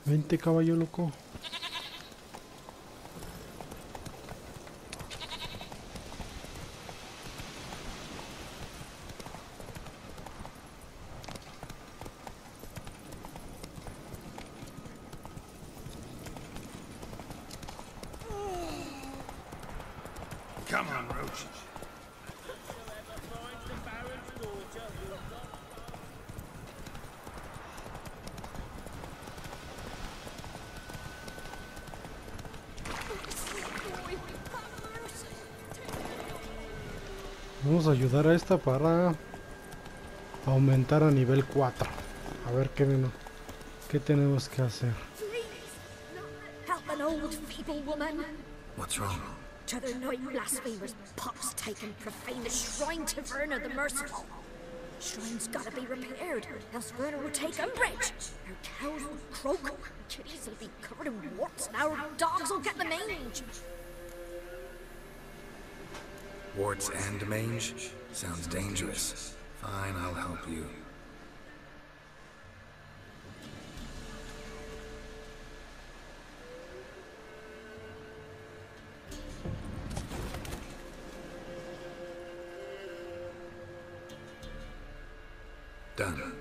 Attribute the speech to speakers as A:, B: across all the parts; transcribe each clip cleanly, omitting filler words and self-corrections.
A: Vente, caballo loco.
B: Come on, Roach.
A: Vamos a ayudar a esta para aumentar a nivel 4. A ver qué tenemos que hacer.
C: Help an old feeble woman.
B: What's wrong?
C: T'other night blasphemers pops taken profane the shrine to Verna the Merciful. Shrine's gotta be repaired, else Verna will take umbrage. Our cows will croak, kitties will be covered in warts, and our dogs will get the mange.
B: Warts and mange? Sounds dangerous. Fine, I'll help you. Done.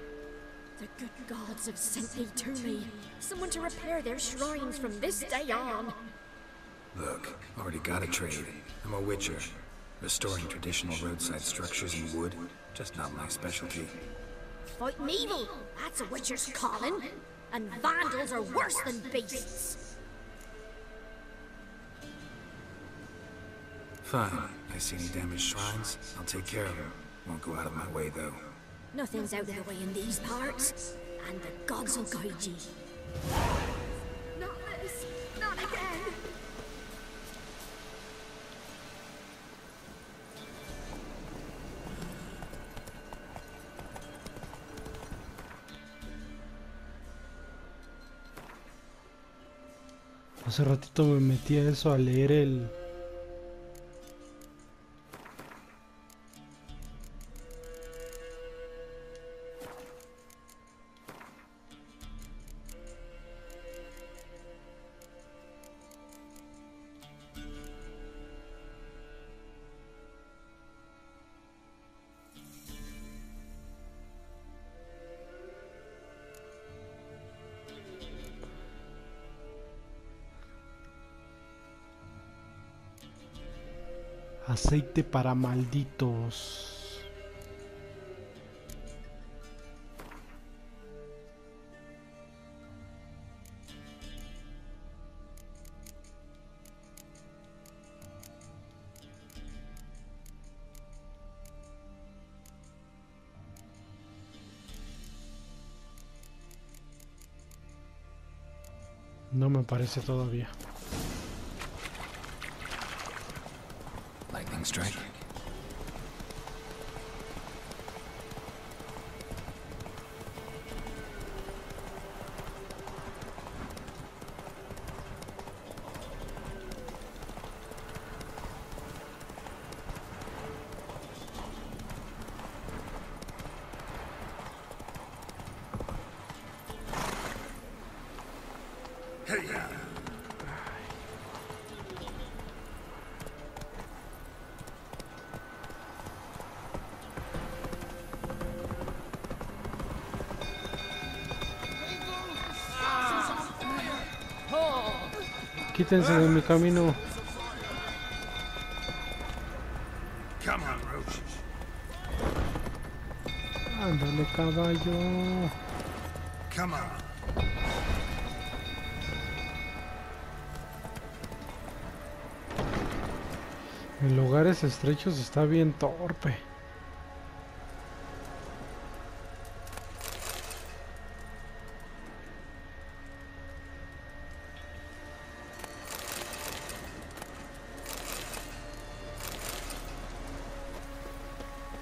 C: The good gods have sent thee to me. Someone to repair their shrines from this day on.
B: Look, already got a trade. I'm a witcher. Restoring traditional roadside structures in wood, just not my specialty.
C: Fighting evil, that's a witcher's calling. And vandals are worse than beasts.
B: Fine. I see any damaged shrines, I'll take care of them. Won't go out of my way, though.
C: Nothing's out of the way in these parts, and the gods will guide ye. Not this, not again.
A: Hace ratito me metí a eso a leer el... Aceite para malditos. No me parece todavía.
B: Lightning strike.
A: Quítense de mi camino.
B: Come on, Roach.
A: Ándale, caballo.
B: Come on.
A: En lugares estrechos está bien torpe.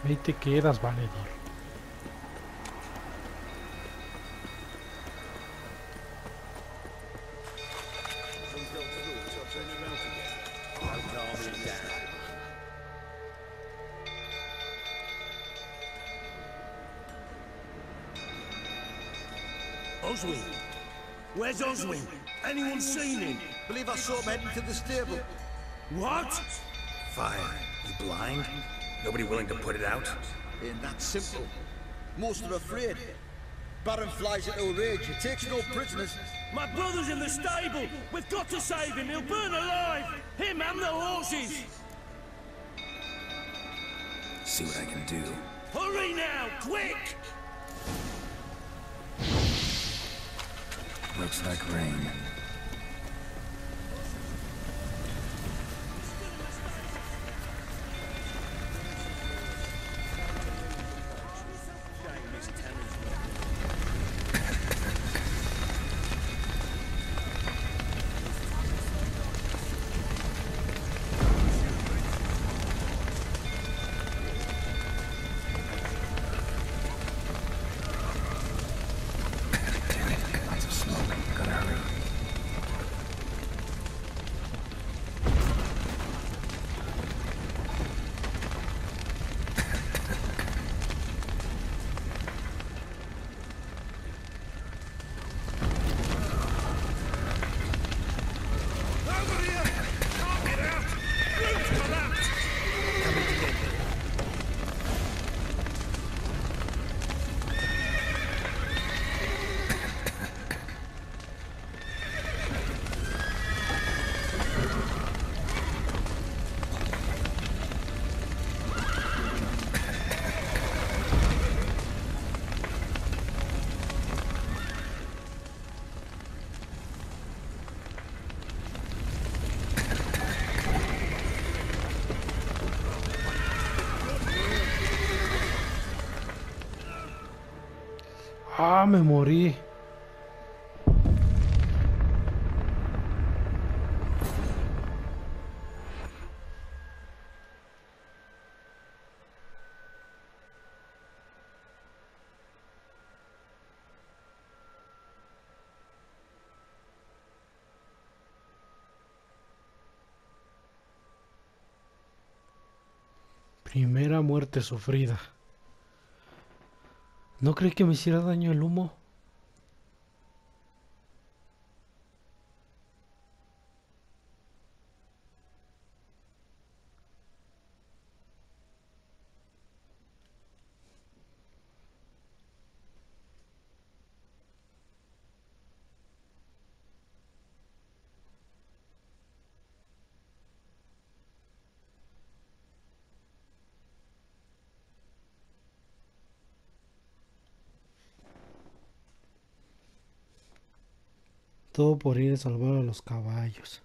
A: Ahí te quedas, valedor.
D: Where's Oswin? Anyone seen him?
E: Believe I saw him heading to the stable.
D: What?
B: Fire. You blind? Nobody willing to put it out?
E: Ain't that simple. Most are afraid. Baron flies into a rage. He takes no prisoners.
D: My brother's in the stable! We've got to save him! He'll burn alive! Him and the horses!
B: See what I can do.
D: Hurry now! Quick!
B: Looks like rain.
A: Ah, me morí. Primera muerte sufrida. No creí que me hiciera daño el humo. Todo por ir a salvar a los caballos.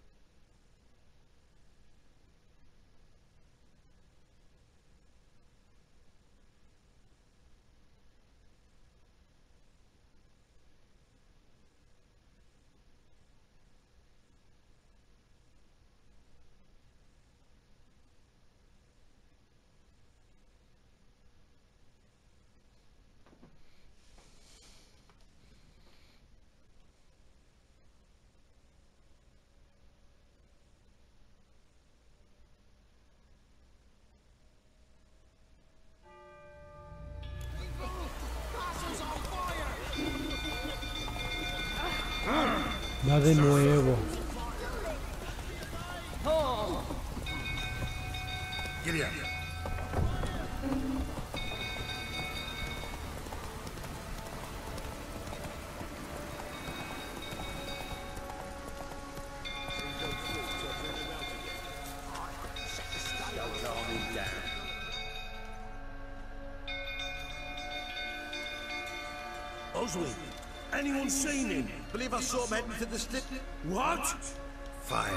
A: Va de nuevo.
B: Giddy up.
D: Oswin, anyone seen him?
E: Believe I saw him heading to the stable.
D: What?
B: Fire.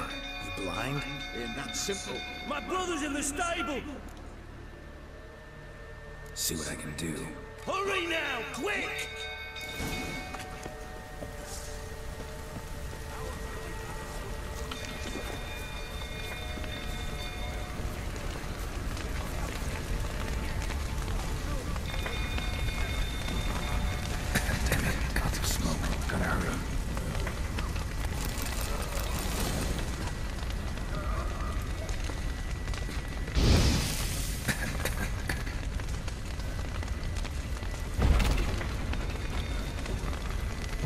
B: You blind?
E: Ain't that simple.
D: My brother's in the stable!
B: See what I can do.
D: Hurry now! Quick!
B: Damn it. Lots of smoke. Gotta hurry.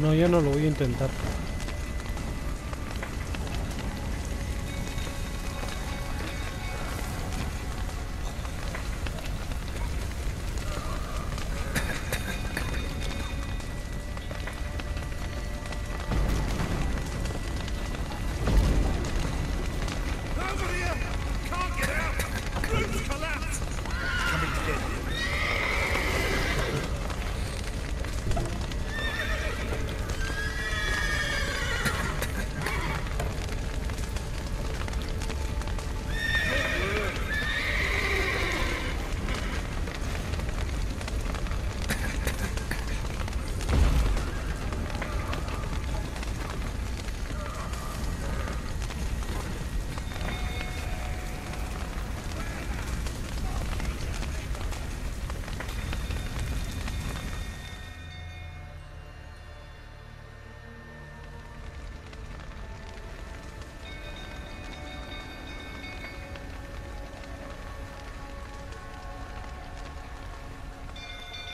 A: No, ya no lo voy a intentar.
D: Over here! Can't get out! Roof's collapsed!
E: Coming to get you.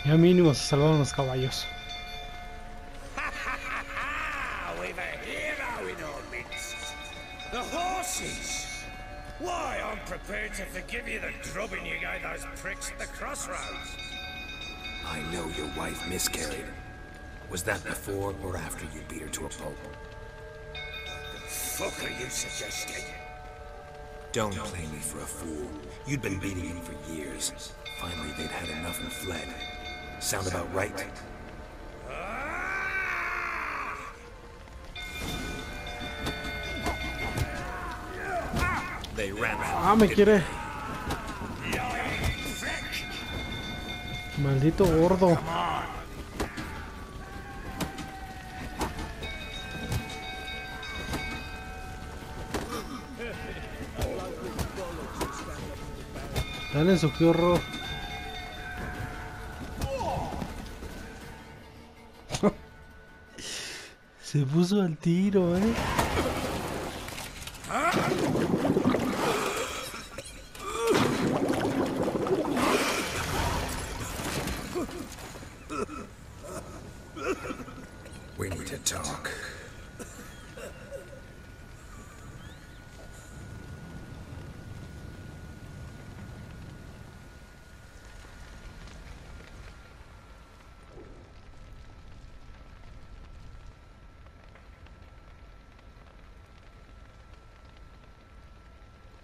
A: Ya mínimo se salvaron los caballos.
D: We've a hero in our midst. The horses! Why, I'm prepared to forgive you the drubbing you gave those pricks at the crossroads.
B: I know your wife miscarried. Was that before or after you beat her to a pulp?
D: The fuck are you suggesting?
B: Don't play me for a fool. You'd been beating him for years. Finally, they'd had enough and fled. Sound about right? They ran out.
A: Ah, me quiere. Maldito gordo. Dale su que horror. Se puso al tiro,
B: We need to talk.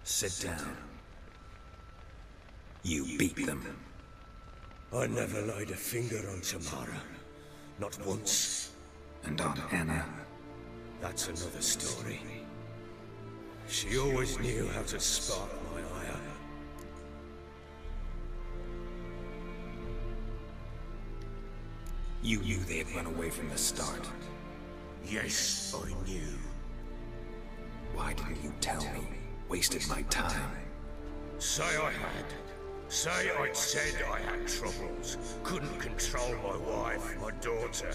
B: Sit down. You beat them.
D: I never laid a finger on Tamara. Not once.
B: And on Anna.
D: That's another story. She always knew how to spark my ire.
B: You knew they had run away from the start.
D: Yes, I knew.
B: Why didn't you tell me? Wasted my time.
D: Say I had. Say I'd said I had troubles. Couldn't control my wife, my daughter.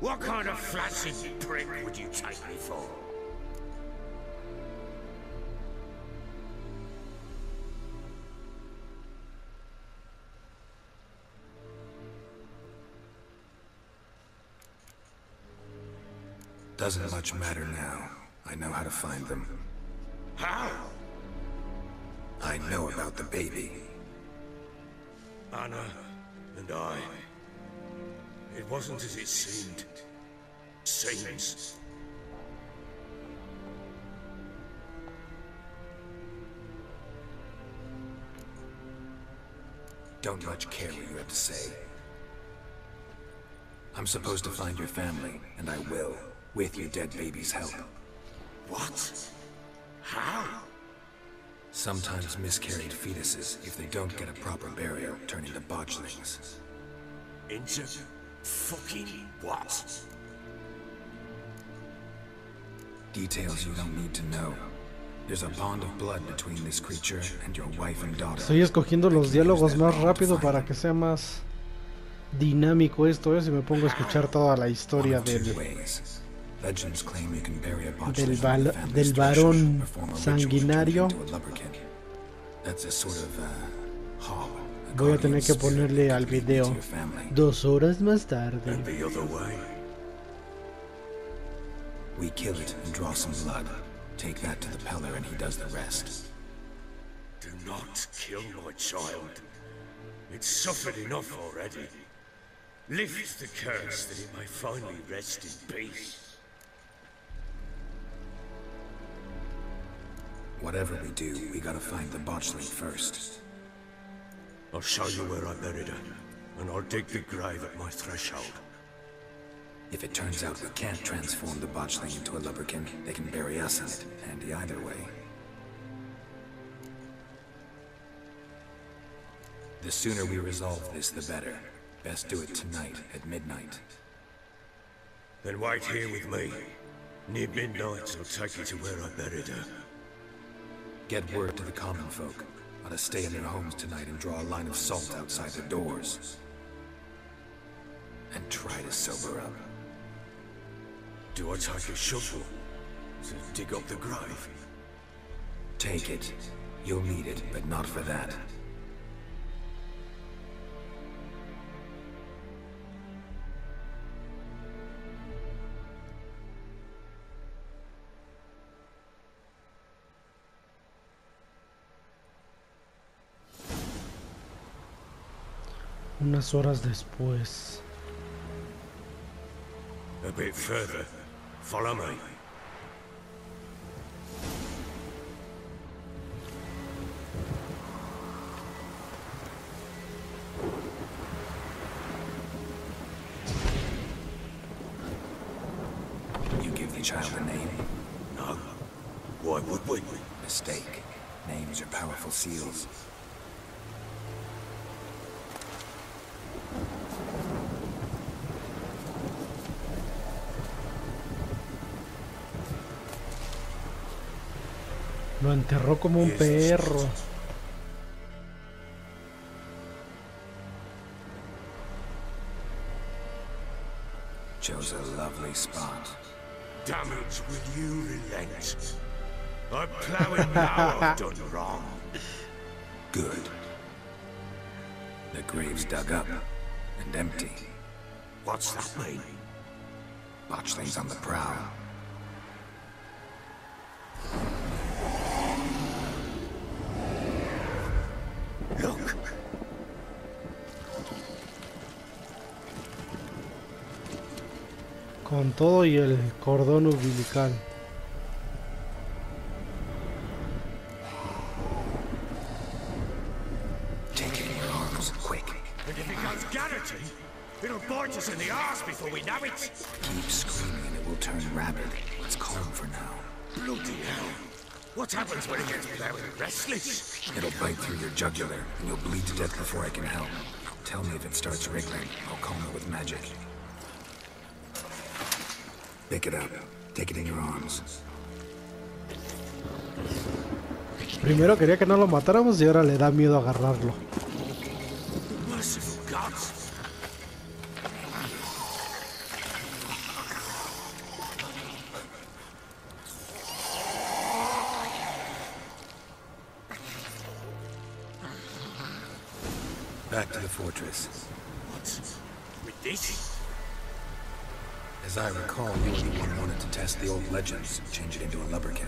D: What kind of flaccid prick would you take me for?
B: Doesn't much matter now. I know how to find them.
D: How?
B: I know about the baby.
D: Anna and I. It wasn't as it seemed. Seems.
B: Don't much care what you have to say. I'm supposed to find your family, and I will, with your dead baby's help.
D: What? How?
B: Sometimes miscarried fetuses, if they don't get a proper burial, turn into botchlings.
D: Into fucking what?
B: Details you don't need to know. There's a bond of blood between this creature and your wife and daughter.
A: Estoy escogiendo los diálogos más rápido para que sea más dinámico esto, si me pongo a escuchar toda la historia del varón sanguinario. Voy a tener que ponerle al video 2 horas más tarde.
B: We kill it and draw some blood. Take that to the Peller and he does the rest.
D: Do not kill my child. It's suffered enough already. Lift the curse that it may finally rest in peace.
B: Whatever we do, we gotta find the botchling first.
D: I'll show you where I buried her, and I'll dig the grave at my threshold.
B: If it turns out we can't transform the botchling into a lubberkin, they can bury us in it. Handy either way. The sooner we resolve this, the better. Best do it tonight, at midnight.
D: Then wait here with me. Near midnight, I'll take you to where I buried her.
B: Get word to the common folk. Ought to stay in their homes tonight and draw a line of salt outside their doors. And try to sober up.
D: Do I take a shovel to dig up the grave?
B: Take it. You'll need it, but not for that.
A: Unas horas después.
D: A bit further. Follow me.
B: You give the child a name?
D: No. Why would we?
B: Mistake. Names are powerful seals.
A: Lo enterró como un perro.
B: Chose a lovely spot.
D: Damage, will you relent? I'm plowing now I've done wrong.
B: Good. The grave's dug up and empty.
D: What's that mean?
B: Botchling's on the prowl.
D: Look!
A: Con todo y el cordón umbilical.
B: Take it in your arms, quick.
D: And if it goes garroting, it'll bite us in the arse before we know it.
B: Keep screaming and it will turn rabid. Let's calm for now.
D: Bloody hell. What happens when it gets plowed restless?
B: It'll bite through your jugular, and you'll bleed to death before I can help. Tell me if it starts wriggling. I'll calm it with magic. Pick it up. Take it in your arms.
A: Primero quería que no lo matáramos y ahora le da miedo agarrarlo.
D: Merciful gods.
B: Back to the fortress.
D: What? With this?
B: As I recall, you were the one who wanted to test the old legends, change it into a lubberkin.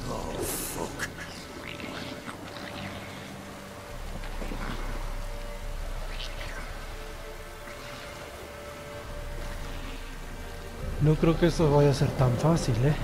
D: Oh, fuck.
A: No creo que esto vaya a ser tan fácil, ¿eh?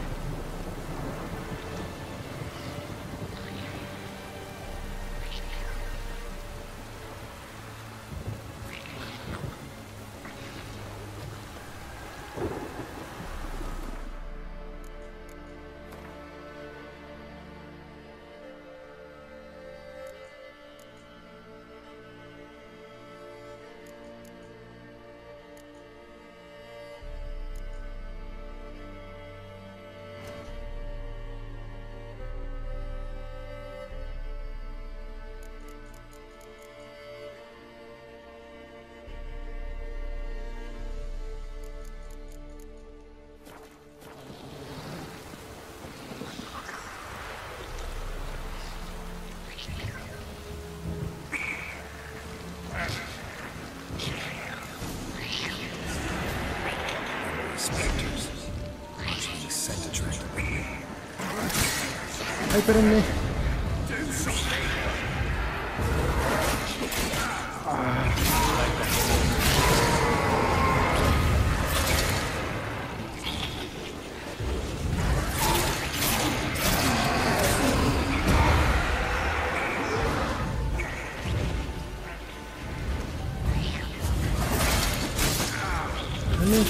A: Ay, espérenme.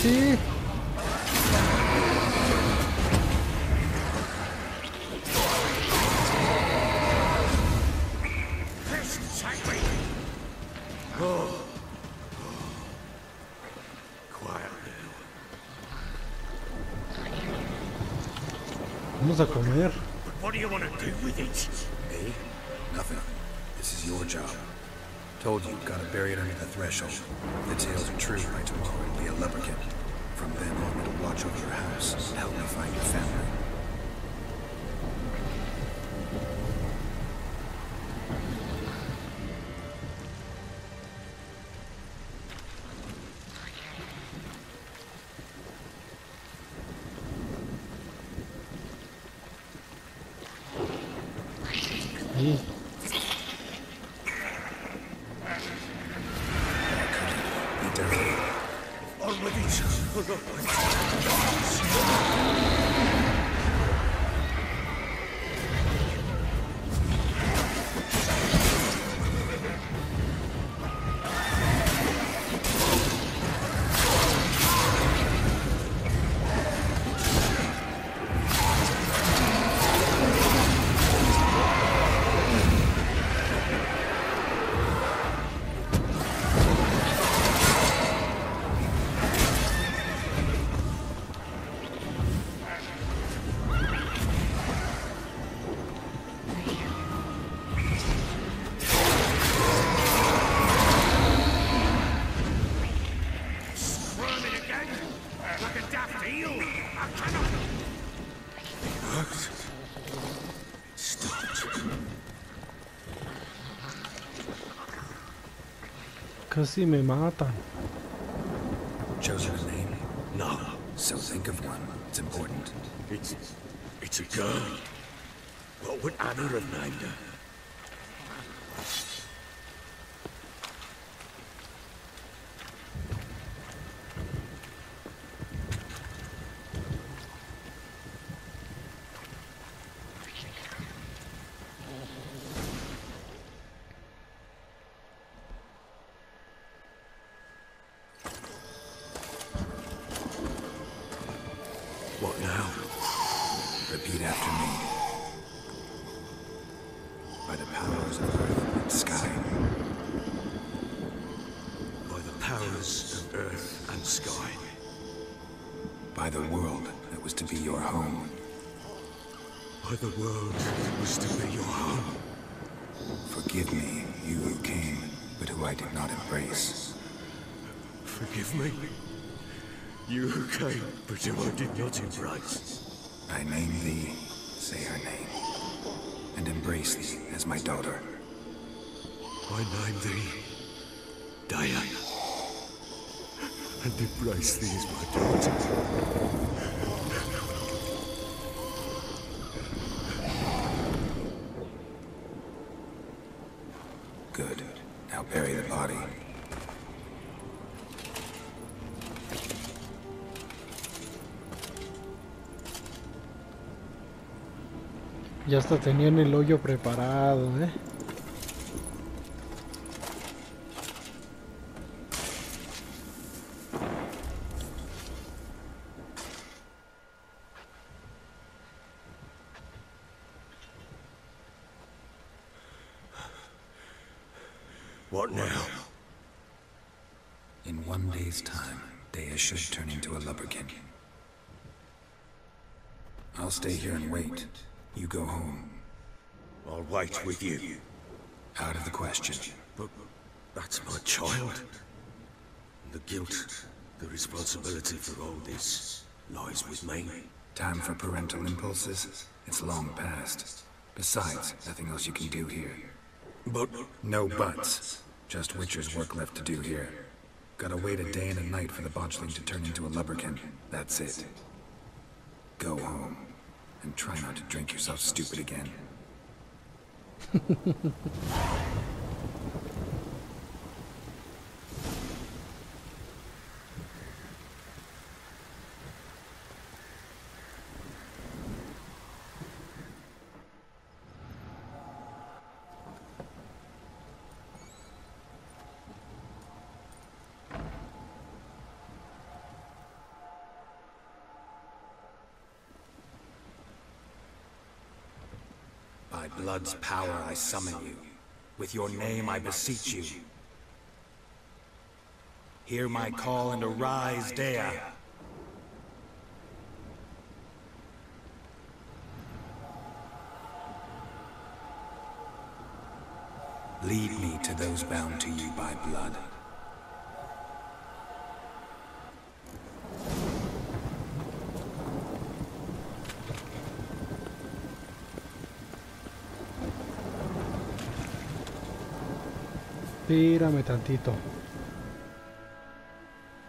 A: Sí. Vamos a comer.
D: What do you want to do with it?
B: Me? Nothing. This is your job. Told you, gotta bury it under the threshold. If the tales are true, by tomorrow it'll be a leprechaun. From then on, it'll watch over your house and help me find your family.
A: Ahí. Casi me matan.
B: Chosen a name?
D: No.
B: So think of one. It's important.
D: It's a girl. What would Anna have named her? What now?
B: Repeat after me. By the powers of earth and sky.
D: By the powers of earth and sky.
B: By the world that was to be your home.
D: By the world that was to be your home.
B: Forgive me, you who came, but who I did not embrace.
D: Forgive me. You who came, but who I did not embrace.
B: I name thee, say her name, and embrace thee as my daughter.
D: I name thee, Daya, and embrace thee as my daughter.
B: Good. Now bury the body.
A: Ya hasta tenían el hoyo preparado, ¿eh?
D: What now?
B: In 1 day's time, Daya should turn into a leprechaun. I'll stay here and wait. You go home.
D: I'll wait with you.
B: Out of the question.
D: But that's my child. The guilt, the responsibility for all this lies with me.
B: Time for parental impulses? It's long past. Besides, nothing else you can do here.
D: But
B: No buts. Just Witcher's work left to do here. Gotta wait a day and a night for the botchling to turn into a leprechaun. That's it. Go home. And try not to drink yourself stupid again. By blood's power I summon you. With your name I beseech you. Hear my call and arise, Dea. Lead me to those bound to you by blood.
A: Espérame tantito.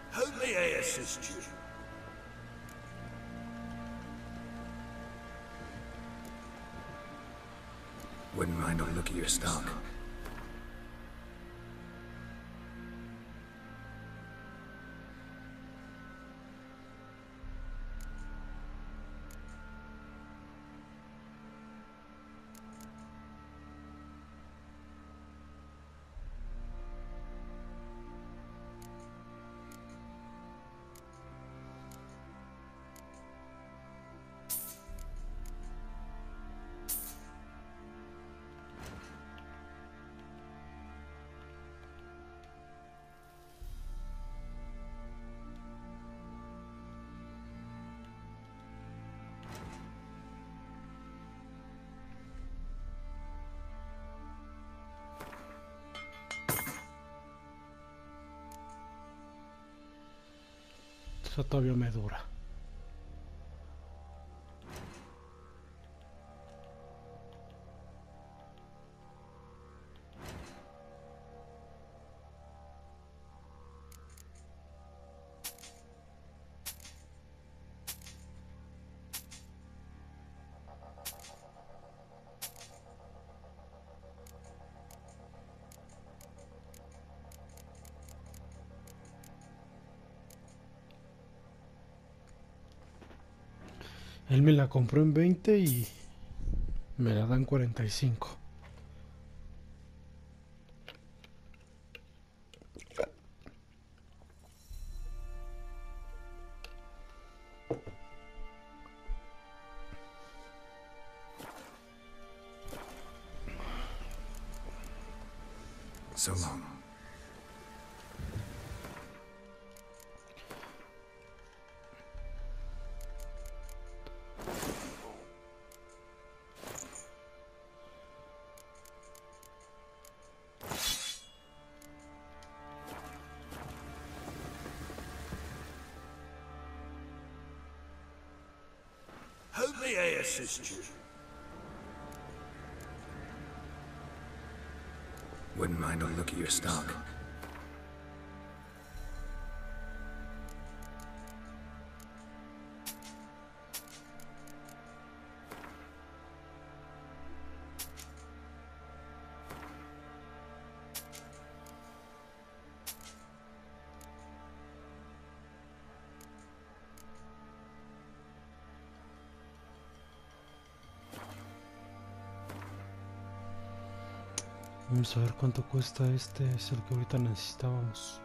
D: How may I assist you?
B: Wouldn't mind a look at your stock.
A: Eso todavía me dura. Él me la compró en 20 y me la dan 45.
B: So long.
D: How may I assist you?
B: Wouldn't mind a look at your stock.
A: Vamos a ver cuánto cuesta este. Es el que ahorita necesitábamos.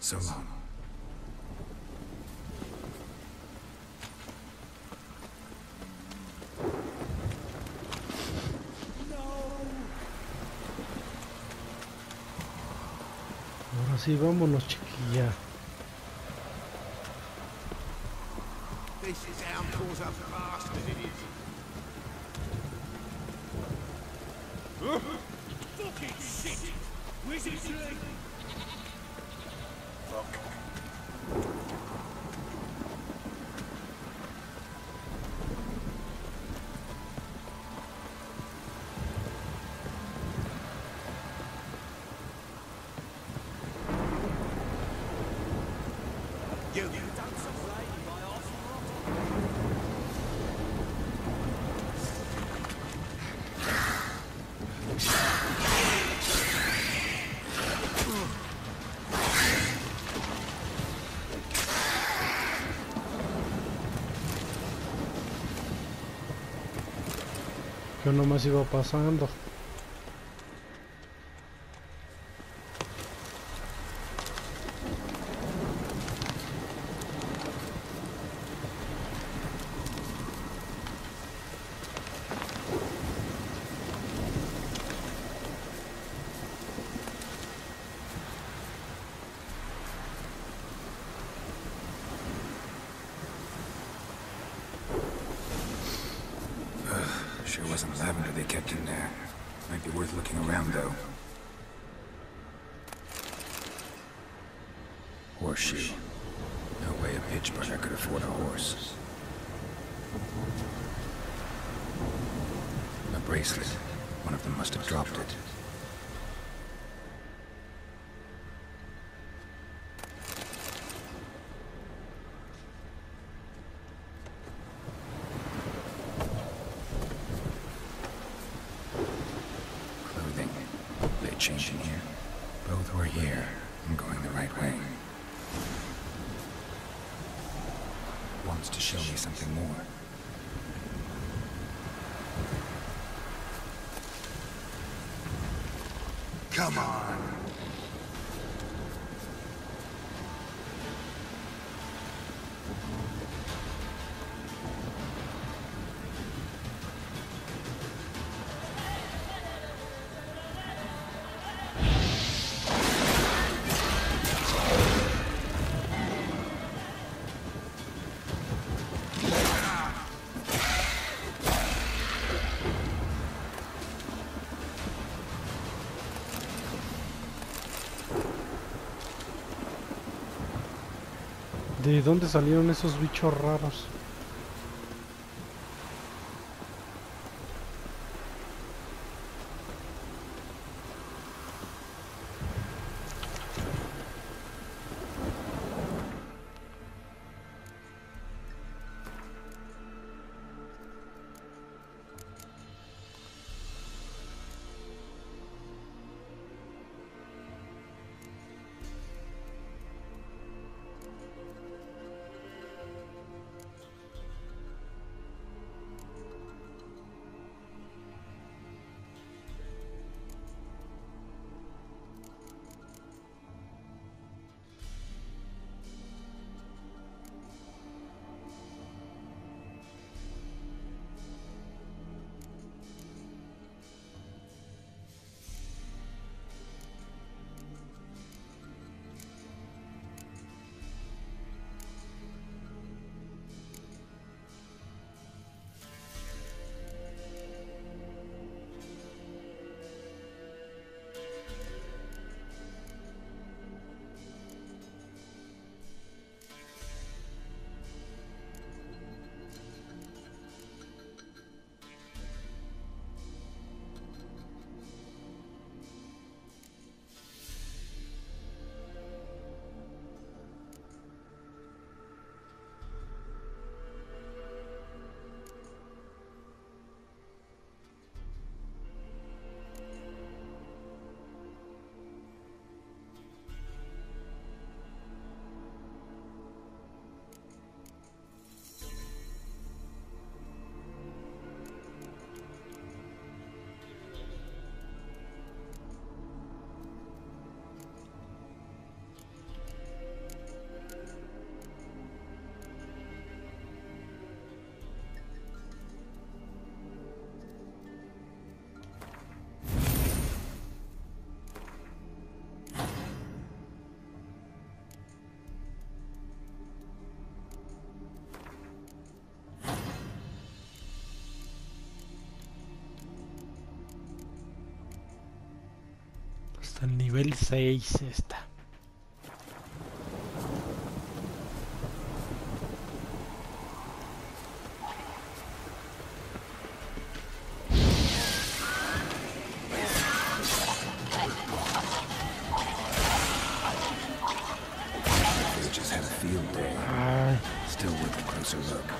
B: So long.
A: Ahora sí, vámonos, chiquilla.
D: This is Outdoors a bastard, it is. Fucking shit! Where's his leg? Fuck.
E: You.
A: Yo nomás iba pasando.
B: Sure wasn't lavender they kept in there. Might be worth looking around, though. Horseshoe. No way a pitch burner could afford a horse. A bracelet. One of them must have dropped it. Clothing. They changing here? Both were here. I'm going the right way. Wants to show me something more.
E: Come on.
A: ¿De dónde salieron esos bichos raros? Hasta el nivel 6 está.
B: They just had a field day. Still worth a closer look.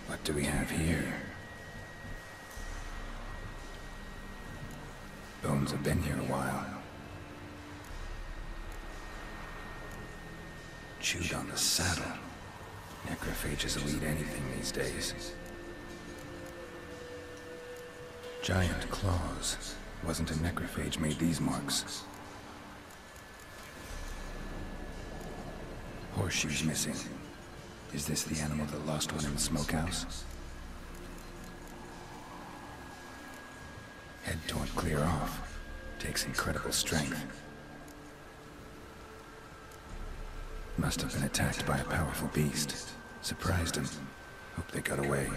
B: What do we have here? Bones have been here a while. Chewed on the saddle. Necrophages will eat anything these days. Giant claws. Wasn't a necrophage made these marks. Horseshoes missing. Is this the animal that lost one in the smokehouse? Head torn clear off. Takes incredible strength. Must have been attacked by a powerful beast. Surprised him. Hope they got away.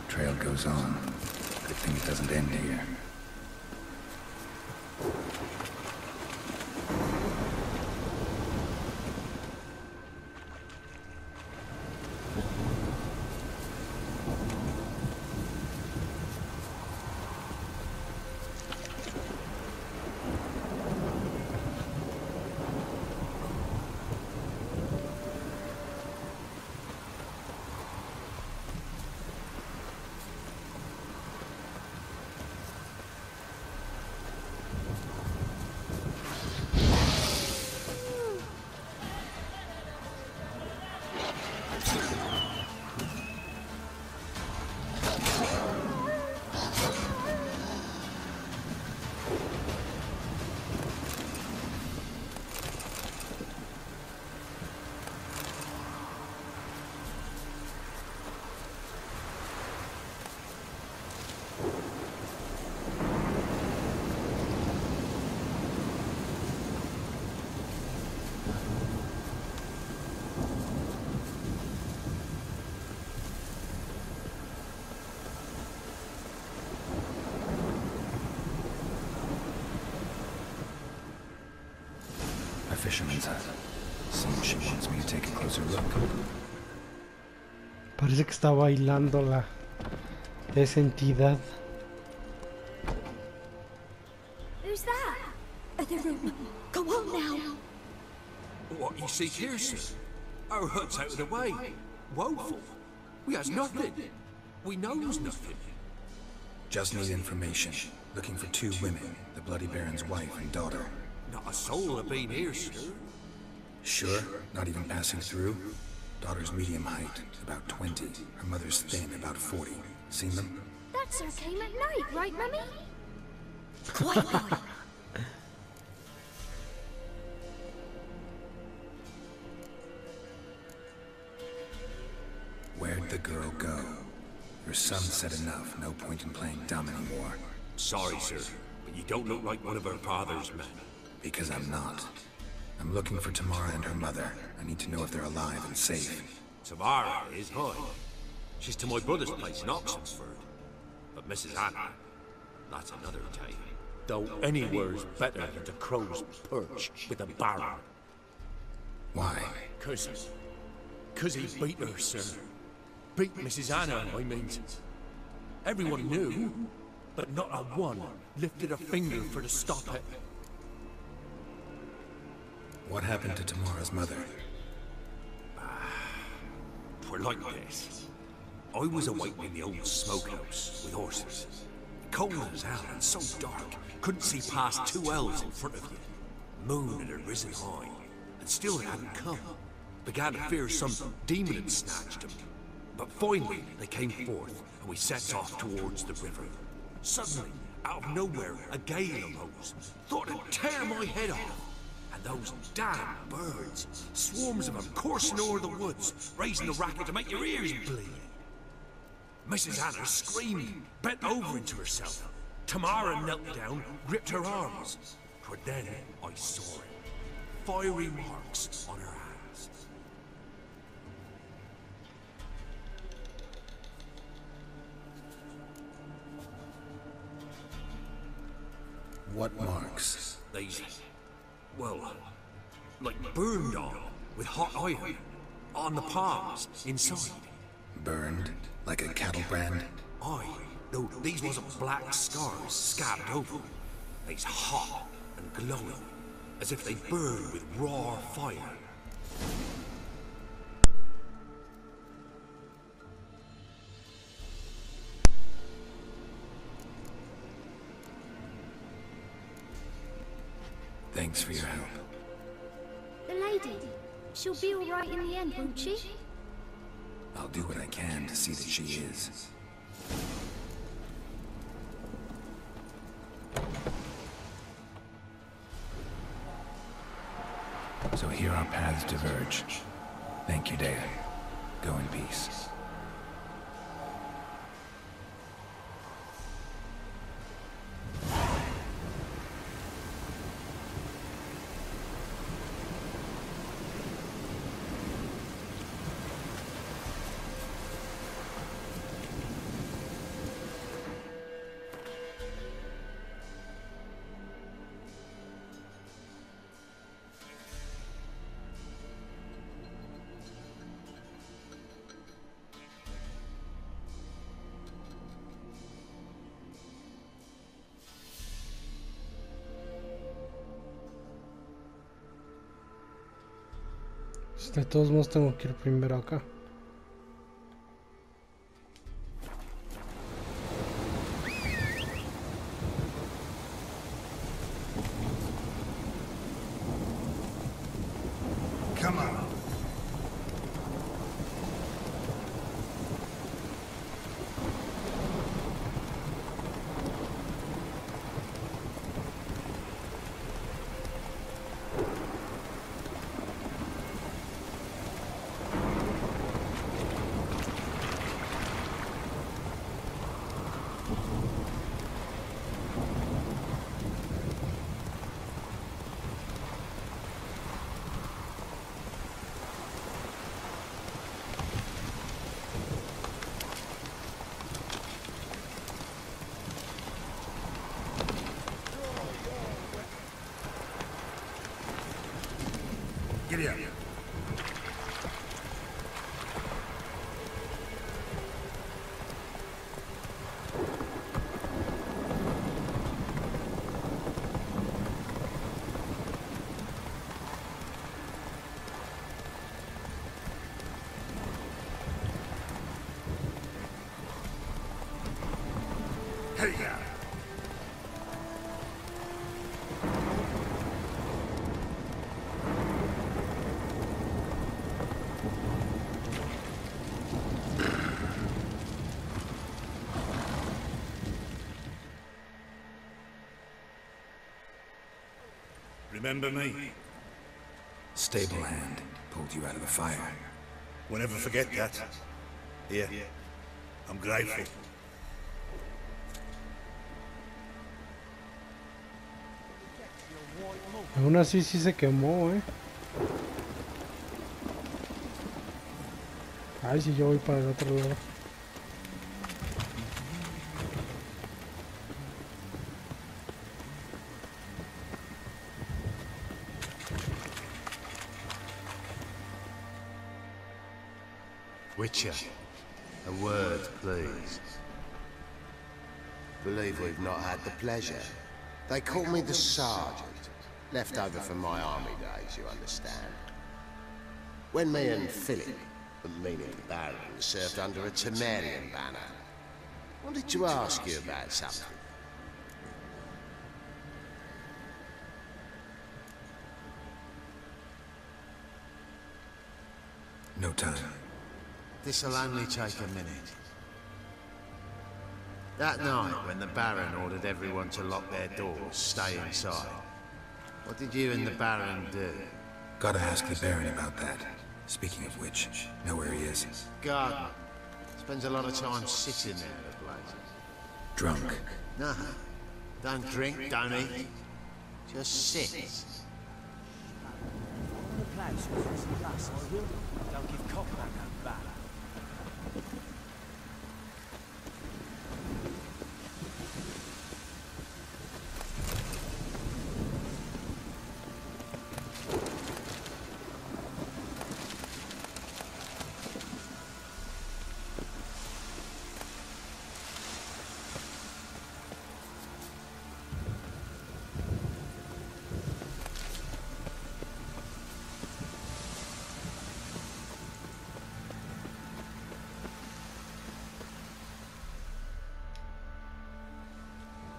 B: Trail goes on. Good thing it doesn't end here. Fisherman's hut. Seems she wants me to take a closer look.
A: Parece que está bailando esa entidad.
C: Who's that? Other room. Go on now.
F: What you seek here, sir? Our hut's out of the way. Woeful. We has nothing. We knows nothing.
B: Just need information. Looking for two women, the Bloody Baron's wife and daughter.
F: Not a soul have been here, sir.
B: Sure? Not even passing through? Daughter's medium height, about 20. Her mother's thin, about 40. Seen them?
C: That sir came at night, right, Mummy? Quiet, boy.
B: Where'd the girl go? Your son said enough. No point in playing dumb anymore.
F: Sorry, sir, but you don't look like one of her father's men.
B: Because I'm not. I'm looking for Tamara and her mother. I need to know if they're alive and safe.
F: Tamara is, hi. She's to my brother's place in Oxenford. But Mrs. Anna, that's another tale. Though anywhere's better than the Crow's Perch with a baron.
B: Why?
F: Cause he beat her, sir. Beat Mrs. Anna, I mean. Everyone knew, but not a one lifted a finger for to stop it.
B: What happened to Tamara's mother?
F: Twere like this. I was awaiting in the old smokehouse with horses. Cold as hell and so dark, couldn't see past 2 elves in front of you. Moon had risen high, and still it hadn't come. Began to fear some demon had snatched him. But finally, they came forth, and we set off towards the river. Suddenly, out of nowhere, a gale arose. Thought it'd tear my head off. And those damn birds, swarms of them coursing over the woods, raising the racket to make your ears bleed. Mrs. Anna screamed, bent over into herself. Tamara knelt down, gripped her arms. For then I saw it. Fiery marks on her hands.
B: What marks?
F: These, well, like burned on, with hot iron. On the palms, inside.
B: Burned? Like a cattle brand?
F: Aye, though these wasn't black scars scabbed over. They's hot and glowing, as if they burned with raw fire.
B: Thanks for your help.
C: The lady, she'll be all right in the end, won't she?
B: I'll do what I can to see that she is. So here our paths diverge. Thank you, Dea. Go in peace.
A: De todos modos tengo que ir primero acá.
B: Come on. Giddy up. Hey, yeah.
G: Remember me?
B: Stable hand pulled you out of the fire.
G: Won't ever forget that. Here, I'm grateful.
A: Aún así sí se quemó, Ay, si yo voy para el otro lado.
H: Witcher, a word, please.
I: Believe we've not had the pleasure. They call me the Sergeant. Left over from my army days, you understand. When me and Philip, meaning the Baron, served under a Temerian banner, wanted to ask you about something.
B: No time.
H: This'll only take a minute. That night, when the Baron ordered everyone to lock their doors, stay inside, what did you and the Baron do?
B: Gotta ask the Baron about that. Speaking of which, know where he is?
H: Garden. Spends a lot of time sitting there, the blazes.
B: Drunk.
H: No. Don't drink, don't eat. Just sit.
J: Don't give Cockback that back.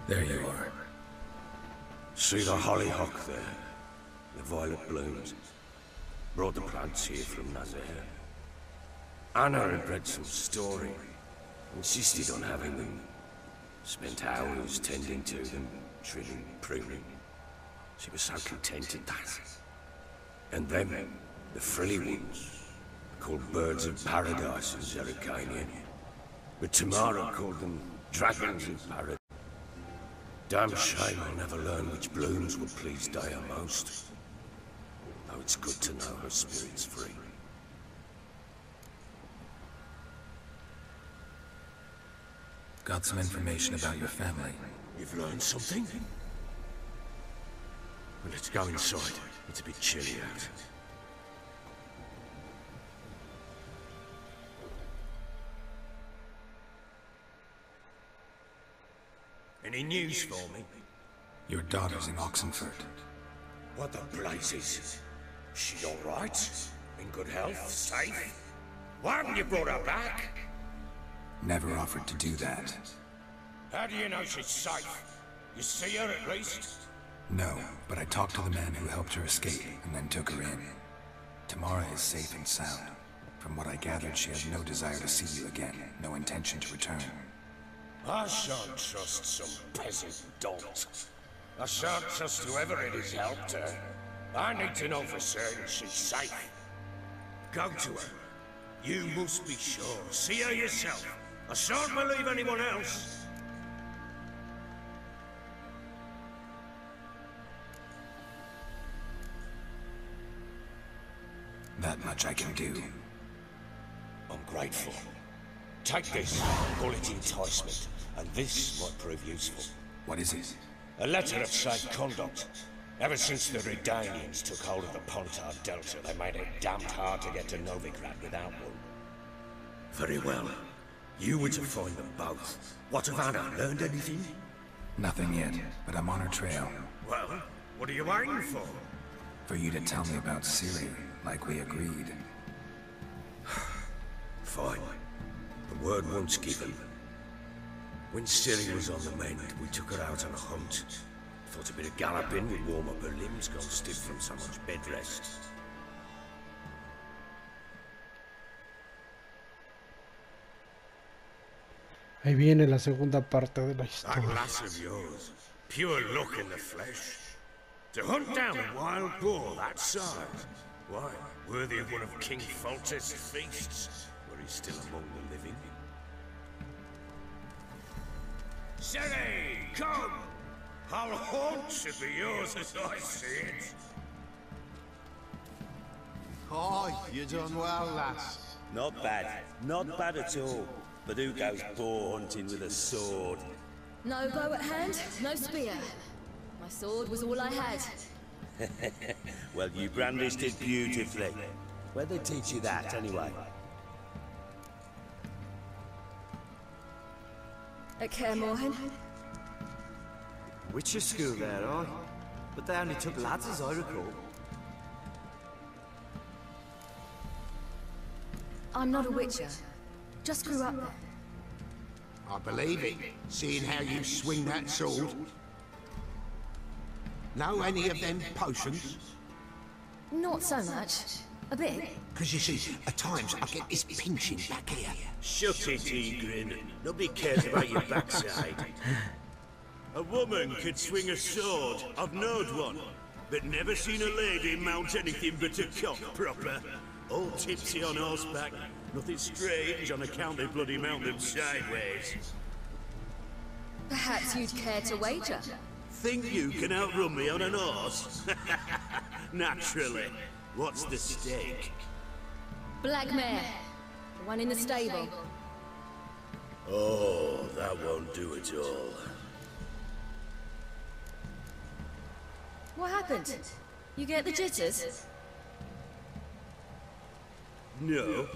B: There you are.
D: See the hollyhock there? The violet blooms. Brought the plants here from Nazaire. Anna had read some story. Insisted on having them. Spent hours tending to them, trimming, pruning. She was so content at that. And them, the frilly ones, called birds of paradise in Zerrikanian. But Tamara called them dragons of paradise. Damn shame I'll never learn which blooms would please Daya most. Though it's good to know her spirit's free.
B: Got some information about your family.
D: You've learned something? Well, let's go inside. It's a bit chilly out. Any news for me?
B: Your daughter's in Oxenford.
D: What the blazes? She all right? In good health? Safe? Why haven't you brought her back?
B: Never offered to do that.
D: How do you know she's safe? You see her at least?
B: No, but I talked to the man who helped her escape and then took her in. Tamara is safe and sound. From what I gathered, she has no desire to see you again, no intention to return.
D: I shan't trust some peasant dolt. I shan't trust whoever it is helped her. I need to know for certain she's safe. Go to her. You must be sure. See her yourself. I shan't believe anyone else.
B: That much I can do.
D: I'm grateful. Take this, call it enticement, and this might prove useful.
B: What is it?
D: A letter of safe conduct. Ever since the Redanians took hold of the Pontar Delta, they made it damned hard to get to Novigrad without one. Very well. You were to find them both. What have Anna learned anything?
B: Nothing yet, but I'm on her trail.
D: Well, what are you waiting for?
B: For you to tell me about Ciri, like we agreed.
D: Fine. The word once given. When Ciri was on the mend, we took her out on a hunt. Thought a bit of galloping would warm up her limbs, gone stiff from so much bed rest.
A: Ahí viene la segunda parte de la
D: That
A: historia.
D: lass of yours, pure luck in the flesh. To hunt down a wild boar that size, why, worthy of one of King Foltest's feasts, where he's still among the living. Ciri, come! Our haunt should be yours as I see it.
H: Oh, you done well, lass.
K: Not bad. Not bad at all. But who goes boar hunting with a sword?
C: No bow at hand, no spear. My sword was all I had.
K: Well, you brandished it beautifully. Where'd they teach you that, anyway?
C: At Kaer Morhen?
J: Witcher school there, aye? But they only took lads, as I recall.
C: I'm not a witcher. Just grew up there.
I: I believe it, seeing how you swing that sword. Know any of them potions?
C: Not so much. A bit?
H: Because you see, at times I get this pinching back here.
K: Shut it, Egrin. Nobody cares about your backside. A woman could swing a sword. I've knowed one. But never seen a lady mount anything but a cock proper. All tipsy on horseback. Nothing strange on account they bloody mount them sideways.
C: Perhaps you'd care to wager?
K: Think you can outrun me on an horse? Naturally. What's the stake?
C: Black mare. The one in the stable.
K: Oh, that won't do it all.
C: What happened? You get the jitters?
K: No.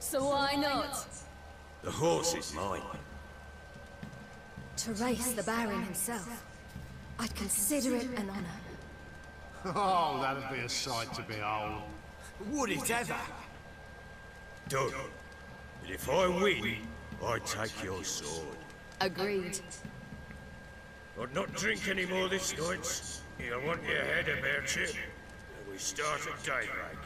C: So why not?
K: The horse is mine.
C: To race the Baron himself. I'd consider it an honor.
H: Oh, that'd be a sight to behold. Would it ever?
K: Done. But if I win, I take your sword.
C: Agreed.
F: But not drink any more this night. You'll want your head about you. And we start at daybreak.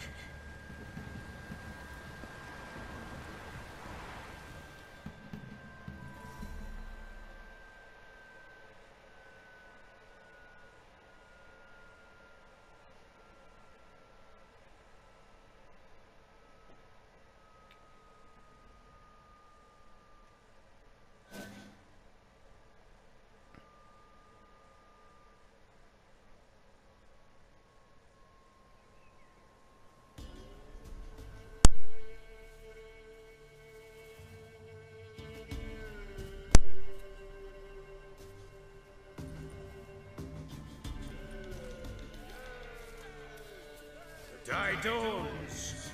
F: Day dawns.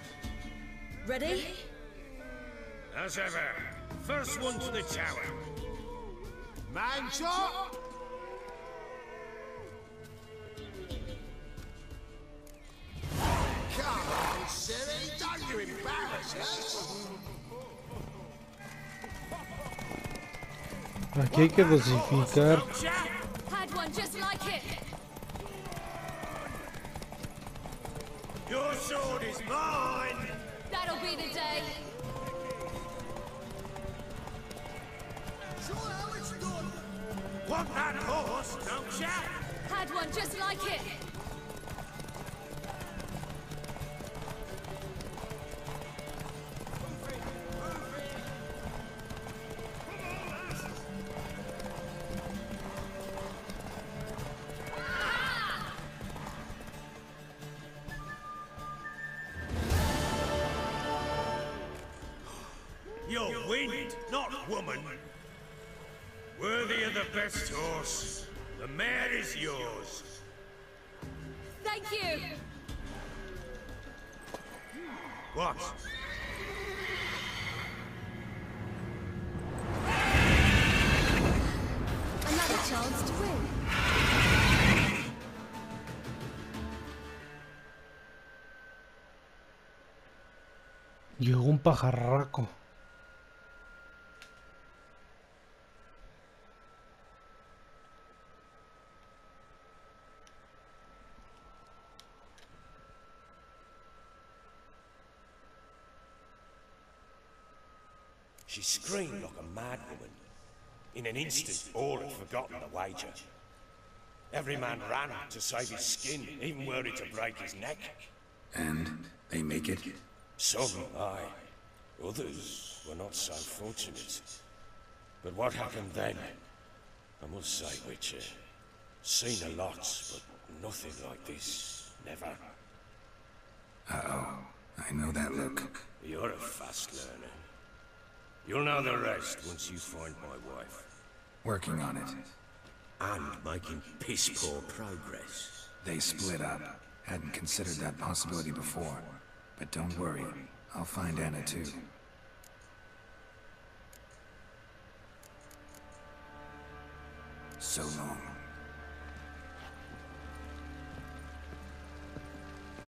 C: Ready?
F: As ever, first one to the tower.
H: Man shot! Come on, silly, don't you embarrass us!
A: Aquí hay que dosificar.
C: Had one just like it.
K: Your sword is mine!
C: That'll be the day.
E: Show how it's done!
K: Want that horse, don't ya?
C: Had one just like it.
K: You're wind, not woman.
F: Worthy of the best horse. The mare is yours.
C: Thank you.
F: What?
C: Another chance to win.
A: Llegó un pajarraco.
D: She screamed like a mad woman. In an instant, all had forgotten the wager. Every man ran to save his skin, even were it to break his neck.
B: And they make it?
D: Some, aye. Others were not so fortunate. But what happened then? I must say, Witcher, seen a lot, but nothing like this. Never.
B: Uh-oh. I know that look.
D: You're a fast learner. You'll know the rest once you find my wife.
B: Working on it.
K: And making piss-poor progress.
B: They split up. Hadn't considered that possibility before. But don't worry. I'll find Anna too. So long.